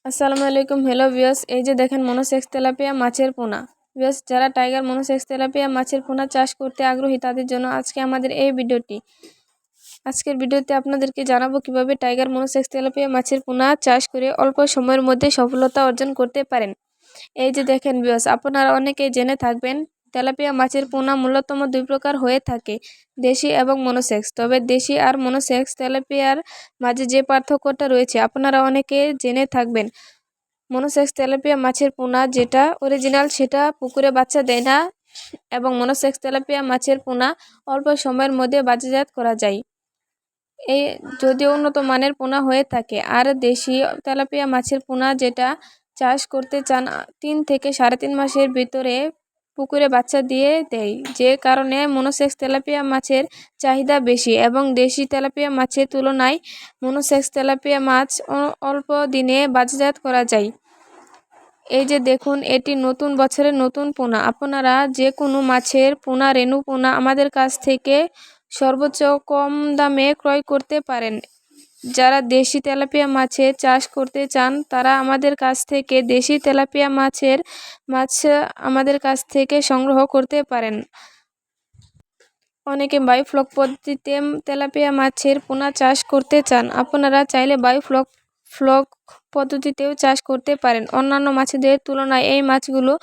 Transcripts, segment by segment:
আসসালামু আলাইকুম। Hello viewers, এই যে দেখেন মনোসেক্স তেলাপিয়া মাছের পোনা। ভিউয়ার্স, যারা টাইগার মনোসেক্স তেলাপিয়া মাছের পোনা চাষ করতে আগ্রহী তাদের জন্য আজকে আমাদের এই ভিডিওটি। আজকের ভিডিওতে আপনাদেরকে জানাবো কিভাবে টাইগার মনোসেক্স তেলাপিয়া মাছের পোনা চাষ করে অল্প সময়ের মধ্যে সফলতা অর্জন করতে পারেন। এই যে দেখেন ভিউয়ার্স, আপনারা অনেকেই জেনে থাকবেন তেলাপিয়া মাছের পোনা মূলত দুই প্রকার হয়ে থাকে, দেশি এবং মনোসেক্স। তবে দেশি আর মনোসেক্স তেলাপিয়ার মাঝে যে পার্থক্যটা রয়েছে আপনারা অনেকে জেনে থাকবেন। মনোসেক্স তেলাপিয়া মাছের পোনা যেটা অরিজিনাল সেটা পুকুরে বাচ্চা দেয় না, এবং মনোসেক্স তেলাপিয়া মাছের পোনা অল্প সময়ের মধ্যে বাজারজাত করা যায়, এই যদিও উন্নত মানের পোনা হয়ে থাকে। আর দেশি তেলাপিয়া মাছের পোনা যেটা চাষ করতে চান 3 থেকে 3.5 মাসের ভিতরে পুকুরে বাচ্চা দিয়ে দেয়, যে কারণে মনোসেক্স তেলাপিয়া মাছের চাহিদা বেশি এবং দেশি তেলাপিয়া মাছের তুলনায় মনোসেক্স তেলাপিয়া মাছ অল্প দিনে বাজারজাত করা যায়। এই যে দেখুন, এটি নতুন বছরের নতুন পোনা। আপনারা যে কোনো মাছের পোনা, রেণু পোনা আমাদের কাছ থেকে সর্বোচ্চ কম দামে ক্রয় করতে পারেন। যারা দেশি তেলাপিয়া মাছের চাষ করতে চান তারা আমাদের কাছ থেকে দেশি তেলাপিয়া মাছ আমাদের কাছ থেকে সংগ্রহ করতে পারেন। অনেকে বায়োফ্লক পদ্ধতিতে তেলাপিয়া মাছের পোনা চাষ করতে চান। আপনারা চাইলে বায়োফ্লক পদ্ধতিতেও চাষ করতে পারেন। অন্যান্য মাছেদের তুলনায় এই মাছগুলো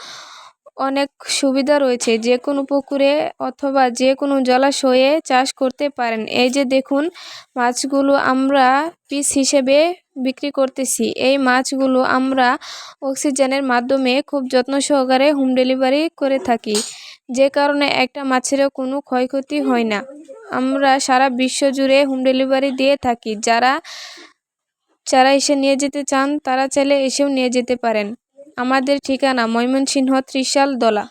অনেক সুবিধা রয়েছে, যে কোনো পুকুরে অথবা যে কোনো জলাশয়ে চাষ করতে পারেন। এই যে দেখুন, মাছগুলো আমরা পিস হিসেবে বিক্রি করতেছি। এই মাছগুলো আমরা অক্সিজেনের মাধ্যমে খুব যত্ন সহকারে হোম ডেলিভারি করে থাকি, যে কারণে একটা মাছেরও কোনো ক্ষয়ক্ষতি হয় না। আমরা সারা বিশ্ব জুড়ে হোম ডেলিভারি দিয়ে থাকি। যারা এসে নিয়ে যেতে চান তারা চাইলে এসেও নিয়ে যেতে পারেন। আমাদের ঠিকানা ময়মনসিংহ ত্রিশাল দলা।